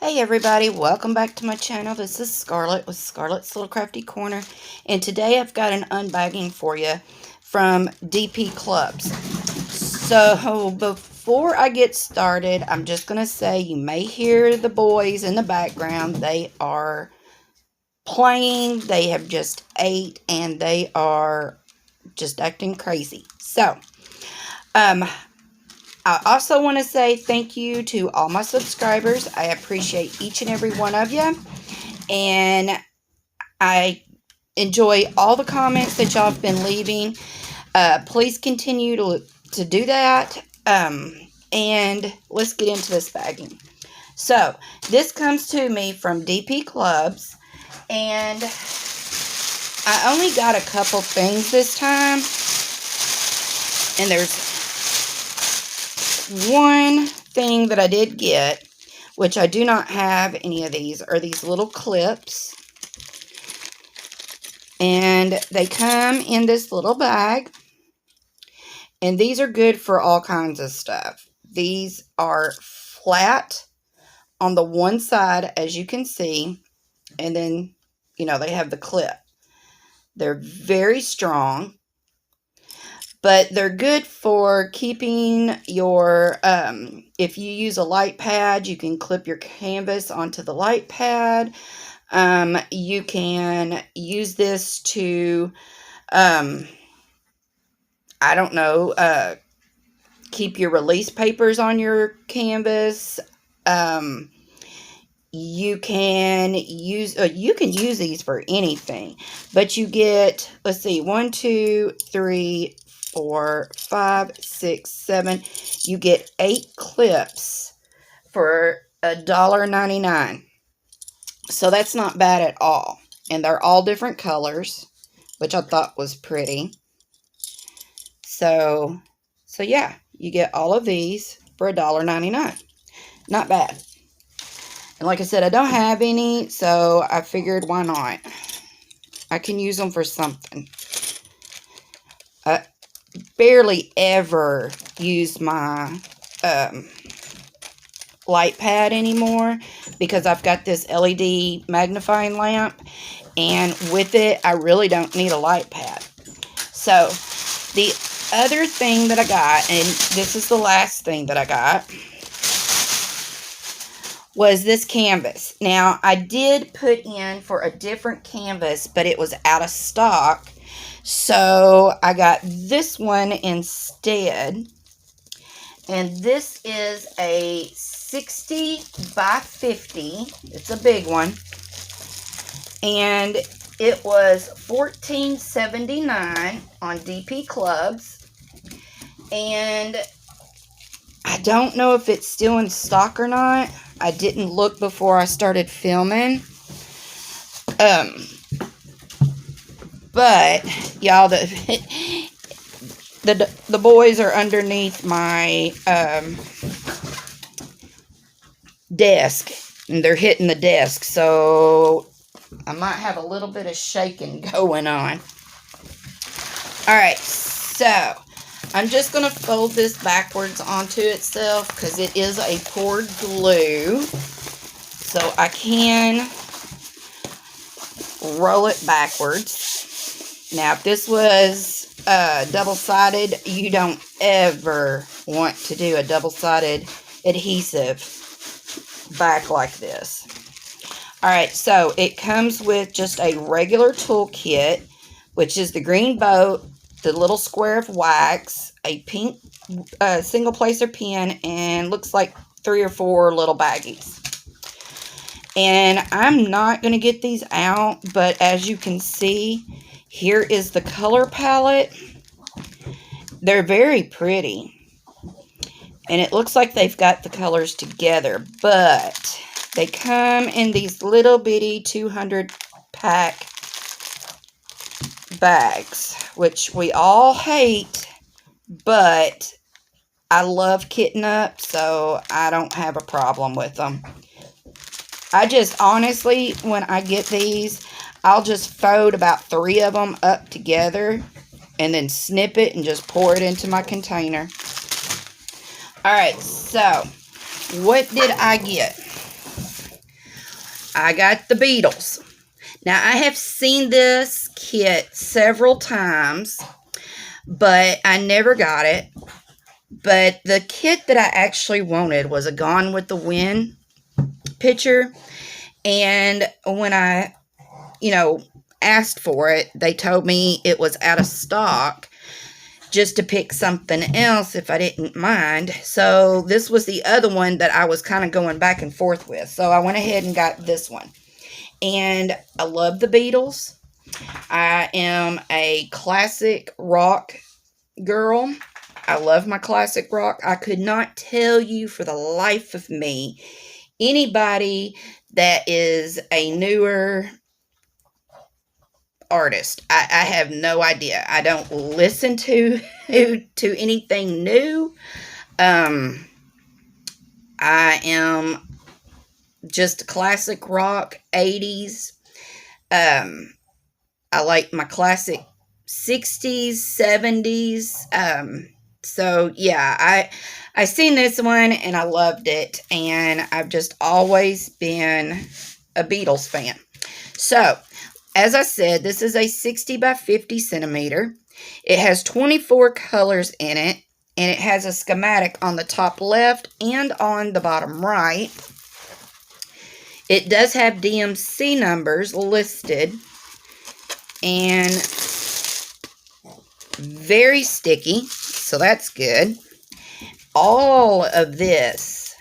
Hey everybody, welcome back to my channel. This is Scarlett with Scarlett's Little Crafty Corner, and today I've got an unbagging for you from DPClubs. So before I get started, I'm just going to say you may hear the boys in the background. They are playing, they have just ate, and they are just acting crazy. So, I also want to say thank you to all my subscribers. I appreciate each and every one of you. And I enjoy all the comments that y'all have been leaving. Please continue to do that. And let's get into this bagging. So, this comes to me from DPClubs. And I only got a couple things this time. And there's one thing that I did get, which I do not have any of these, are these little clips. And they come in this little bag. And these are good for all kinds of stuff. These are flat on the one side, as you can see. And then, they have the clip. They're very strong. But they're good for keeping your, if you use a light pad, you can clip your canvas onto the light pad. You can use this to, keep your release papers on your canvas. You can use these for anything. But you get, let's see, 1, 2, 3, 4, 5, 6, 7. You get 8 clips for $1.99. So that's not bad at all. And they're all different colors, which I thought was pretty. So yeah, you get all of these for $1.99. Not bad. And like I said, I don't have any, so I figured why not? I can use them for something. Barely ever use my light pad anymore because I've got this LED magnifying lamp, and with it I really don't need a light pad. So the other thing that I got, and this is the last thing that I got, was this canvas. Now I did put in for a different canvas, but it was out of stock. So I got this one instead. And this is a 60 by 50. It's a big one. And it was $14.79 on DPClubs. And I don't know if it's still in stock or not. I didn't look before I started filming. But y'all, the boys are underneath my desk, and they're hitting the desk, so I might have a little bit of shaking going on. Alright, so I'm just going to fold this backwards onto itself because it is a poured glue, so I can roll it backwards. Now, if this was double-sided, you don't ever want to do a double-sided adhesive back like this. Alright, so it comes with just a regular tool kit, which is the green boat, the little square of wax, a pink single placer pen, and looks like 3 or 4 little baggies. And I'm not going to get these out, but as you can see, here is the color palette. They're very pretty. And it looks like they've got the colors together, but they come in these little bitty 200 pack bags, which we all hate, but I love kitting up, so I don't have a problem with them. I just, honestly, when I get these, I'll just fold about 3 of them up together and then snip it and just pour it into my container. Alright, so what did I get? I got the Beatles. Now, I have seen this kit several times, but I never got it. But the kit that I actually wanted was a Gone with the Wind picture. And when I, asked for it, they told me it was out of stock, just to pick something else if I didn't mind. So this was the other one that I was kind of going back and forth with. So I went ahead and got this one. And I love the Beatles. I am a classic rock girl. I love my classic rock. I could not tell you for the life of me anybody that is a newer artist. I have no idea. I don't listen to anything new. I am just classic rock, 80s. I like my classic 60s, 70s. So yeah, I seen this one and I loved it, and I've just always been a Beatles fan. So, as I said, this is a 60 by 50 centimeter. It has 24 colors in it, and it has a schematic on the top left and on the bottom right. It does have DMC numbers listed, and very sticky, so that's good. All of this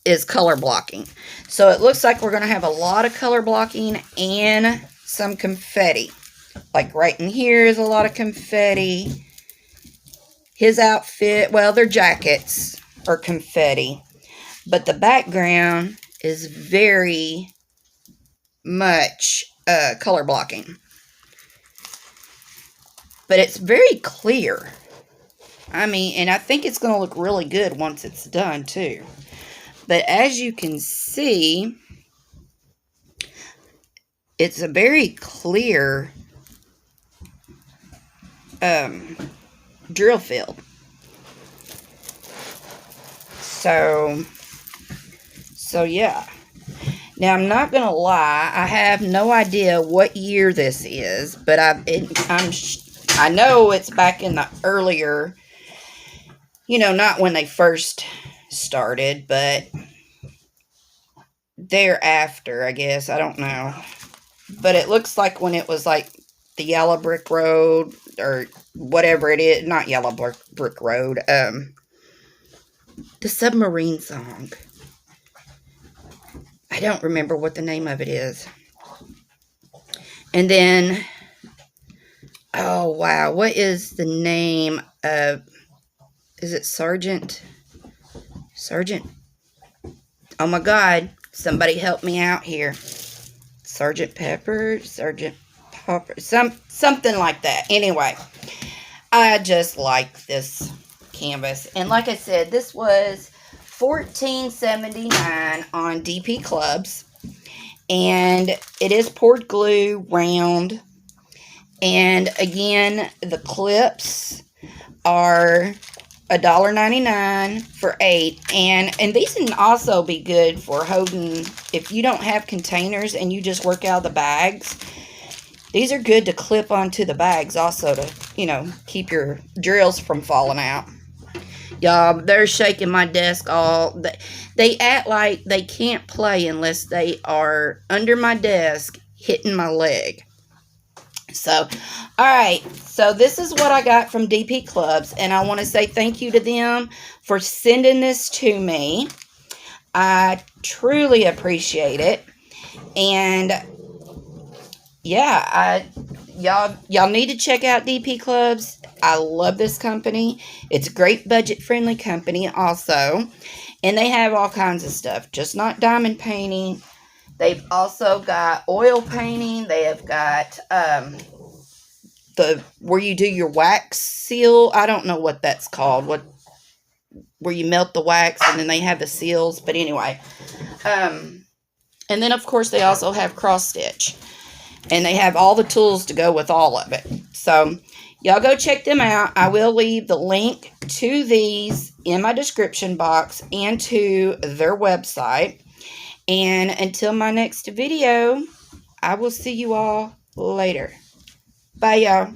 is color blocking. So it looks like we're going to have a lot of color blocking and some confetti. Like right in here is a lot of confetti. His outfit, well, their jackets are confetti. But the background is very much color blocking. But it's very clear. I mean, and I think it's going to look really good once it's done too. But as you can see, it's a very clear drill field. So yeah. Now, I'm not going to lie. I have no idea what year this is, but I know it's back in the earlier, not when they first started, but thereafter, I guess. I don't know. But it looks like when it was like the Yellow Brick Road or whatever it is. Not Yellow Brick Road. The submarine song. I don't remember what the name of it is. And then, oh wow, what is the name of, is it Sergeant? Oh my God, somebody help me out here. Sergeant Popper, something like that. Anyway, I just like this canvas. And like I said, this was $14.79 on DPClubs. And it is poured glue, round. And again, the clips are $1.99 for 8. And these can also be good for holding, if you don't have containers and you just work out the bags. These are good to clip onto the bags also to, keep your drills from falling out. Y'all, they're shaking my desk all. They act like they can't play unless they are under my desk hitting my leg. So, alright, so this is what I got from DPClubs, and I want to say thank you to them for sending this to me. I truly appreciate it, and yeah, y'all need to check out DPClubs. I love this company. It's a great budget-friendly company also, and they have all kinds of stuff, just not diamond painting. They've also got oil painting. They have got where you do your wax seal. I don't know what that's called. Where you melt the wax and then they have the seals. But anyway, and then of course they also have cross stitch, and they have all the tools to go with all of it. So y'all go check them out. I will leave the link to these in my description box and to their website. And until my next video, I will see you all later. Bye, y'all.